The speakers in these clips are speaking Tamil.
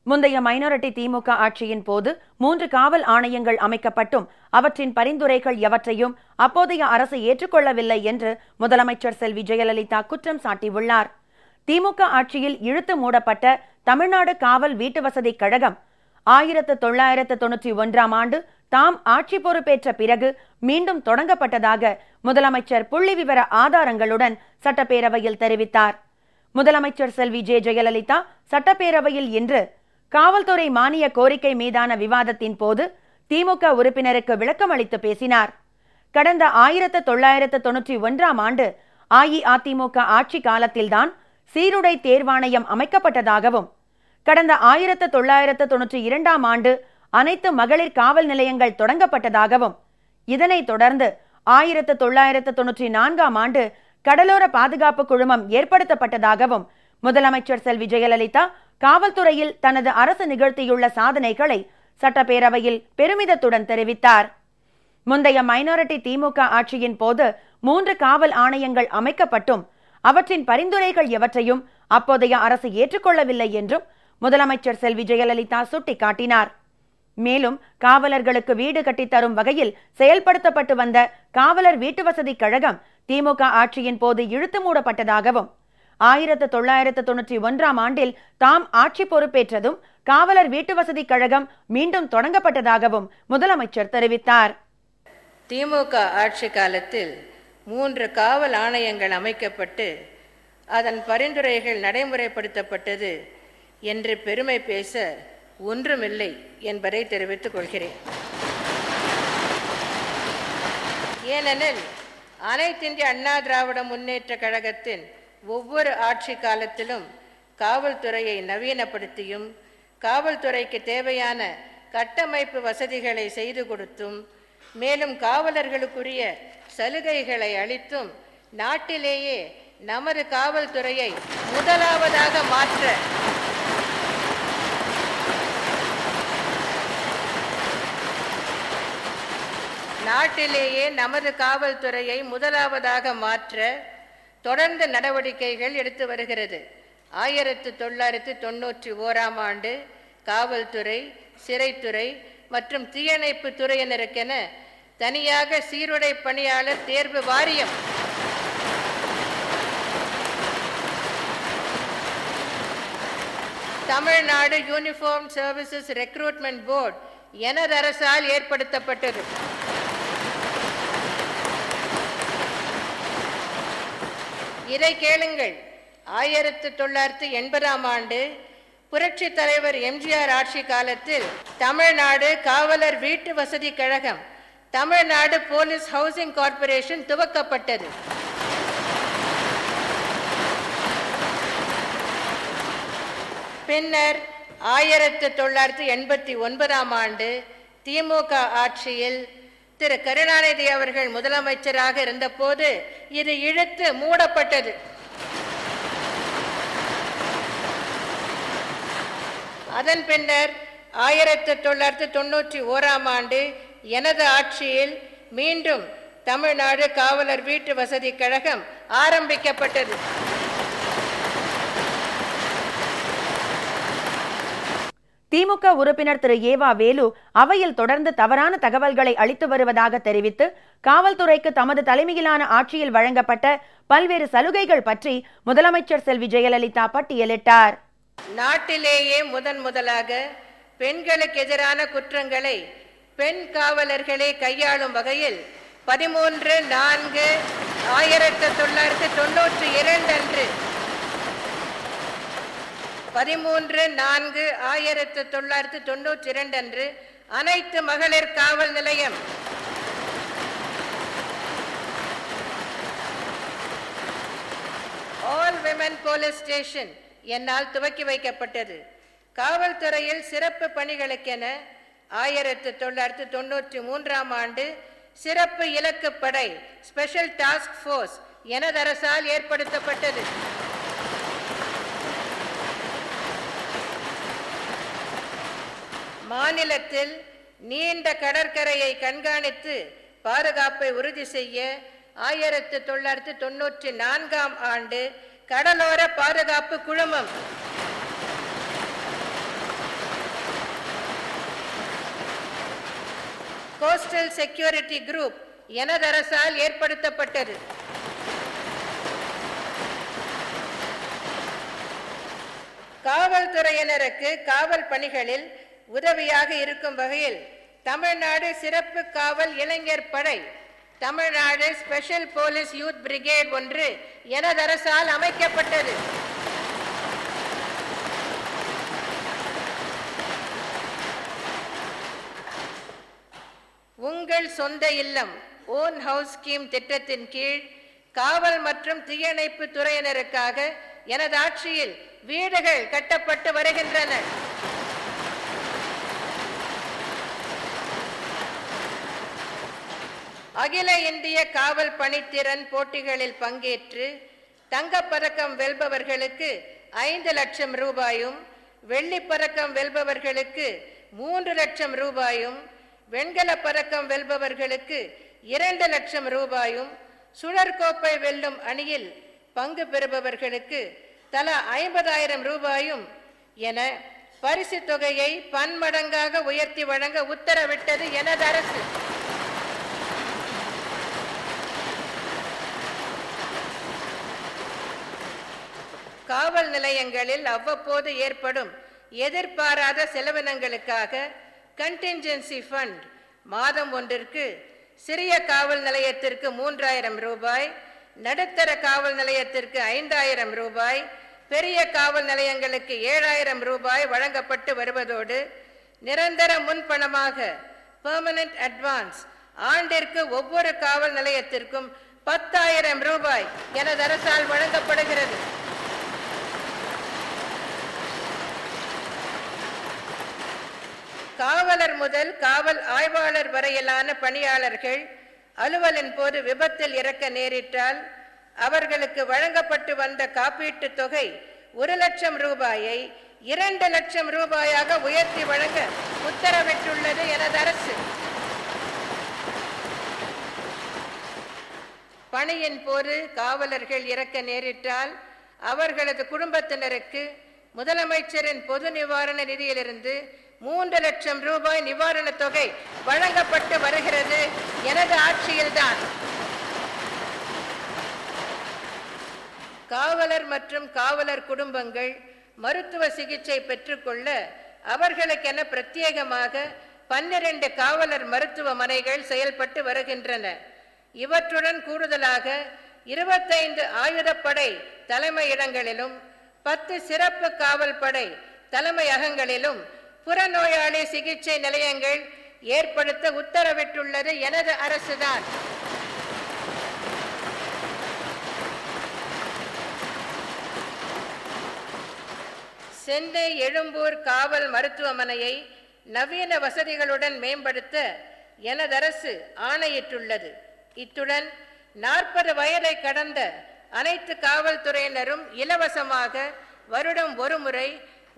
முந்தைய மைனாரிட்டி திமுக ஆட்சியின் போது 3 காவல் ஆணையங்கள் அமைக்கப்பட்டும் அவற்றின் பரிந்துரைகள் எவற்றையும் அப்போதைய அரசு ஏற்றுக்கொள்ளவில்லை என்று முதலமைச்சர் செல்வி ஜெயலலிதா குற்றம் சாட்டியுள்ளார். திமுக ஆட்சியில் இழுத்து மூடப்பட்ட தமிழ்நாடு காவல் வீட்டு வசதி கழகம் 1991ஆம் ஆண்டு தாம் ஆட்சி பொறுப்பேற்ற பிறகு மீண்டும் தொடங்கப்பட்டதாக முதலமைச்சர் புள்ளிவிவர ஆதாரங்களுடன் சட்டப்பேரவையில் தெரிவித்தார். முதலமைச்சர் செல்வி ஜெயலலிதா சட்டப்பேரவையில் இன்று காவல்துறை மானிய கோரிக்கை மீதான விவாதத்தின் போது திமுக உறுப்பினருக்கு விளக்கம் அளித்து பேசினார். கடந்த 1991ஆம் ஆண்டு அஇஅதிமுக ஆட்சி காலத்தில்தான் சீருடை தேர்வாணையம் அமைக்கப்பட்டதாகவும் கடந்த 1992ஆம் ஆண்டு அனைத்து மகளிர் காவல் நிலையங்கள் தொடங்கப்பட்டதாகவும் இதனைத் தொடர்ந்து 1994ஆம் ஆண்டு கடலோர பாதுகாப்பு குழுமம் ஏற்படுத்தப்பட்டதாகவும் முதலமைச்சர் செல்வி ஜெயலலிதா காவல்துறையில் தனது அரசு நிகழ்த்தியுள்ள சாதனைகளை சட்டப்பேரவையில் பெருமிதத்துடன் தெரிவித்தார். முந்தைய மைனாரிட்டி திமுக ஆட்சியின் போது 3 காவல் ஆணையங்கள் அமைக்கப்பட்டும் அவற்றின் பரிந்துரைகள் எவற்றையும் அப்போதைய அரசு ஏற்றுக்கொள்ளவில்லை என்றும் முதலமைச்சர் செல்வி ஜெயலலிதா சுட்டிக்காட்டினார். மேலும் காவலர்களுக்கு வீடு கட்டித்தரும் வகையில் செயல்படுத்தப்பட்டு வந்த காவலர் வீட்டு வசதி கழகம் திமுக ஆட்சியின் போது இழுத்து மூடப்பட்டதாகவும் 1991ஆம் ஆண்டில் தாம் ஆட்சி பொறுப்பேற்றதும் காவலர் வீட்டு வசதி கழகம் மீண்டும் தொடங்கப்பட்டதாகவும் முதலமைச்சர் தெரிவித்தார். திமுக ஆட்சி காலத்தில் 3 காவல் ஆணையங்கள் அமைக்கப்பட்டு அதன் பரிந்துரைகள் நடைமுறைப்படுத்தப்பட்டது என்று பெருமை பேச ஒன்றுமில்லை என்பதை தெரிவித்துக் கொள்கிறேன். ஏனெனில் அனைத்திந்திய அண்ணா திராவிட முன்னேற்ற கழகத்தின் ஒவ்வொரு ஆட்சி காலத்திலும் காவல்துறையை நவீனப்படுத்தியும் காவல்துறைக்கு தேவையான கட்டமைப்பு வசதிகளை செய்து கொடுத்தும் மேலும் காவலர்களுக்குரிய சலுகைகளை அளித்தும் நாட்டிலேயே நமது காவல்துறையை முதலாவதாக மாற்ற தொடர்ந்து நடவடிக்கைகள் எடுத்து வருகிறது. 1991ஆம் ஆண்டு காவல்துறை, சிறைத்துறை மற்றும் தீயணைப்பு துறையினருக்கென தனியாக சீருடை பணியாளர் தேர்வு வாரியம், Tamil Nadu uniform services recruitment board எனது அரசால் ஏற்படுத்தப்பட்டது. இதை கேளுங்கள். 1980ஆம் ஆண்டு புரட்சி தலைவர் எம்ஜிஆர் ஆட்சி காலத்தில் தமிழ்நாடு காவலர் வீட்டு வசதி கழகம், தமிழ்நாடு போலீஸ் ஹவுசிங் கார்ப்பரேஷன் துவக்கப்பட்டது. பின்னர் 1989ஆம் ஆண்டு திமுக ஆட்சியில் திரு கருணாநிதி அவர்கள் முதலமைச்சராக இருந்தபோது இது இழுத்து மூடப்பட்டது. அதன் பின்னர் 1991ஆம் ஆண்டு எனது ஆட்சியில் மீண்டும் தமிழ்நாடு காவலர் வீட்டு வசதி கழகம் ஆரம்பிக்கப்பட்டது. திமுக உறுப்பினர் திரு ஏவா வேலு அவையில் தொடர்ந்து தவறான தகவல்களை அளித்து வருவதாக தெரிவித்து காவல்துறைக்கு தமது தலைமையிலான ஆட்சியில் வழங்கப்பட்ட பல்வேறு சலுகைகள் பற்றி முதலமைச்சர் செல்வி ஜெயலலிதா பட்டியலிட்டார். நாட்டிலேயே முதலாக பெண்களுக்கு எதிரான குற்றங்களை பெண் காவலர்களை கையாளும் வகையில் 13/4/1992 அன்று 13/4/1992 அன்று அனைத்து மகளிர் காவல் நிலையம், ஆல் விமென் போலீஸ் ஸ்டேஷன் என்னால் துவக்கி வைக்கப்பட்டது. காவல்துறையில் சிறப்பு பணிகளுக்கென 1993ஆம் ஆண்டு சிறப்பு இலக்கு படை ஸ்பெஷல் டாஸ்க் ஃபோர்ஸ் எனது அரசால் ஏற்படுத்தப்பட்டது. மாநிலத்தில் நீண்ட கடற்கரையை கண்காணித்து பாதுகாப்பை உறுதி செய்ய 1994ஆம் ஆண்டு கடலோர பாதுகாப்பு குழுமம், கோஸ்டல் செக்யூரிட்டி குரூப் எனது அரசால் ஏற்படுத்தப்பட்டது. காவல்துறையினருக்கு காவல் பணிகளில் உதவியாக இருக்கும் வகையில் தமிழ்நாடு சிறப்பு காவல் இளைஞர் படை, Tamil Nadu special police youth brigade ஒன்று எனது அரசால் அமைக்கப்பட்டது. உங்கள் சொந்த இல்லம் ஓன் ஹவுஸ் ஸ்கீம் திட்டத்தின் கீழ் காவல் மற்றும் தீயணைப்பு துறையினருக்காக எனது ஆட்சியில் வீடுகள் கட்டப்பட்டு வருகின்றன. அகில இந்திய காவல் பணித்திறன் போட்டிகளில் பங்கேற்று தங்கப்பதக்கம் வெல்பவர்களுக்கு 5 லட்சம் ரூபாயும், வெள்ளிப்பதக்கம் வெல்பவர்களுக்கு 3 லட்சம் ரூபாயும், வெண்கல பதக்கம் வெல்பவர்களுக்கு 2 லட்சம் ரூபாயும், சுழற்கோப்பை வெல்லும் அணியில் பங்கு பெறுபவர்களுக்கு தலா 50,000 ரூபாயும் என பரிசு தொகையை பன்மடங்காக உயர்த்தி வழங்க உத்தரவிட்டது எனது அரசு. காவல் நிலையங்களில் அவ்வப்போது ஏற்படும் எதிர்பாராத செலவினங்களுக்காக கண்டின்ஜென்சி ஃபண்ட் மாதம் ஒன்றிற்கு சிறிய காவல் நிலையத்திற்கு 3,000 ரூபாய், நடுத்தர காவல் நிலையத்திற்கு 5,000 ரூபாய், பெரிய காவல் நிலையங்களுக்கு 7,000 ரூபாய் வழங்கப்பட்டு வருவதோடு நிரந்தர முன்பணமாக பெர்மனன்ட் அட்வான்ஸ் ஆண்டிற்கு ஒவ்வொரு காவல் நிலையத்திற்கும் 10,000 ரூபாய் எனது அரசால் வழங்கப்படுகிறது. காவலர் முதல் காவல் ஆய்வாளர் வரையிலான பணியாளர்கள் அலுவலின் போது விபத்தில் இறக்க நேரிட்டால் அவர்களுக்கு வழங்கப்பட்டு வந்த காப்பீட்டு தொகை 1 லட்சம் ரூபாயை 2 லட்சம் ரூபாயாக உயர்த்தி வழங்க உத்தரவிட்டுள்ளது எனது அரசு. பணியின் போது காவலர்கள் இறக்க நேரிட்டால் அவர்களது குடும்பத்தினருக்கு முதலமைச்சரின் பொது நிவாரண நிதியிலிருந்து 3 லட்சம் ரூபாய் நிவாரண தொகை வழங்கப்பட்டு வருகிறது எனது ஆட்சியில்தான். காவலர் மற்றும் காவலர் குடும்பங்கள் மருத்துவ சிகிச்சை பெற்றுக்கொள்ள அவர்களுக்கென பிரத்யேகமாக 12 காவலர் மருத்துவமனைகள் செயல்பட்டு வருகின்றன. இவற்றுடன் கூடுதலாக 25 ஆயுதப்படை தலைமையிடங்களிலும் 10 சிறப்பு காவல் படை தலைமையகங்களிலும் புறநோயாளி சிகிச்சை நிலையங்கள் ஏற்படுத்த உத்தரவிட்டுள்ளது எனது அரசுதான். சென்னை எழும்பூர் காவல் மருத்துவமனையை நவீன வசதிகளுடன் மேம்படுத்த எனது அரசு ஆணையிட்டுள்ளது. இத்துடன் 40 வயதை கடந்த அனைத்து காவல்துறையினரும் இலவசமாக வருடம் ஒரு முறை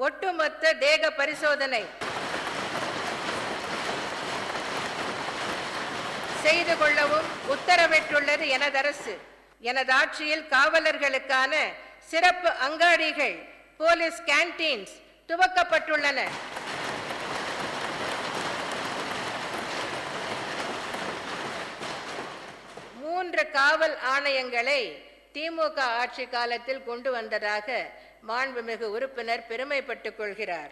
ஒட்டுமொத்த தேக பரிசோதனை செய்து கொள்ளவும் உத்தரவிட்டுள்ளது எனது அரசு. எனது ஆட்சியில் காவலர்களுக்கான சிறப்பு அங்காடிகள், போலீஸ் கேண்டீன்ஸ் துவக்கப்பட்டுள்ளன. மூன்று காவல் ஆணையங்களை திமுக ஆட்சி காலத்தில் கொண்டு வந்ததாக மாண்புமிகு உறுப்பினர் பெருமைப்பட்டுக் கொள்கிறார்.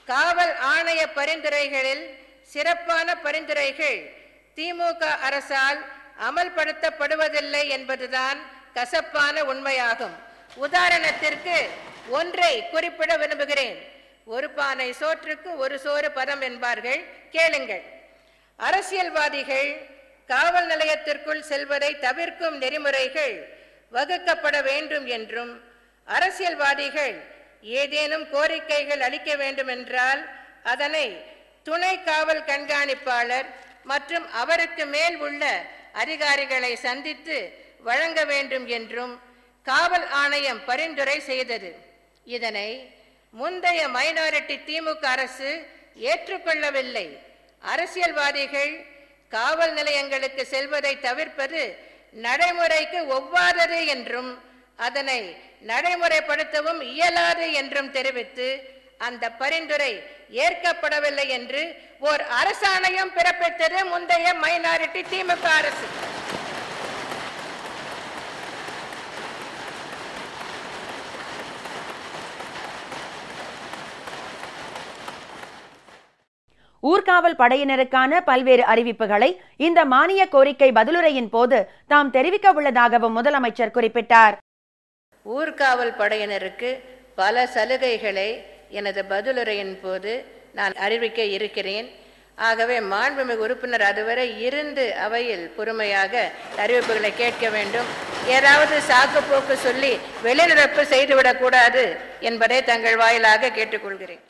காவல் ஆணைய பரிந்துரைகளில் சிறப்பான பரிந்துரைகள் திமுக அரசால் அமல்படுத்தப்படுவதில்லை என்பதுதான் கசப்பான உண்மையாகும். உதாரணத்திற்கு ஒன்றை குறிப்பிட விரும்புகிறேன். ஒரு பானை சோற்றுக்கு ஒரு சோறு பதம் என்பார்கள், கேளுங்கள். அரசியல்வாதிகள் காவல் நிலையத்திற்குள் செல்வதை தவிர்க்கும் நெறிமுறைகள் வகுக்கப்பட வேண்டும் என்றும், அரசியல்வாதிகள் ஏதேனும் கோரிக்கைகள் அளிக்க வேண்டும் என்றால் அதனை துணை காவல் கண்காணிப்பாளர் மற்றும் அவருக்கு மேல் உள்ள அதிகாரிகளை சந்தித்து வழங்க வேண்டும் என்றும் காவல் ஆணையம் பரிந்துரை செய்தது. இதனை முந்தைய மைனாரிட்டி திமுக அரசு ஏற்றுக்கொள்ளவில்லை. அரசியல்வாதிகள் காவல் நிலையங்களுக்கு செல்வதை தவிர்ப்பது நடைமுறைக்கு ஒவ்வாதது என்றும் அதனை நடைமுறைப்படுத்தவும் இயலாது என்றும் தெரிவித்து அந்த பரிந்துரை ஏற்கப்படவில்லை என்று ஓர் அரசாணையம் பிறப்பித்தது முந்தைய மைனாரிட்டி திமுக அரசு. ஊர்காவல் படையினருக்கான பல்வேறு அறிவிப்புகளை இந்த மானிய கோரிக்கை பதிலுரையின் போது தாம் தெரிவிக்க உள்ளதாகவும் முதலமைச்சர் குறிப்பிட்டார். ஊர்காவல் படையினருக்கு பல சலுகைகளை எனது பதிலுரையின் போது நான் அறிவிக்க இருக்கிறேன். ஆகவே மாண்புமிகு உறுப்பினர் அதுவரை இருந்து அவையில் பொறுமையாக அறிவிப்புகளை கேட்க வேண்டும். ஏதாவது சாக்குப்போக்கு சொல்லி வெளிநடப்பு செய்துவிடக்கூடாது என்பதை தங்கள் வாயிலாக கேட்டுக்கொள்கிறேன்.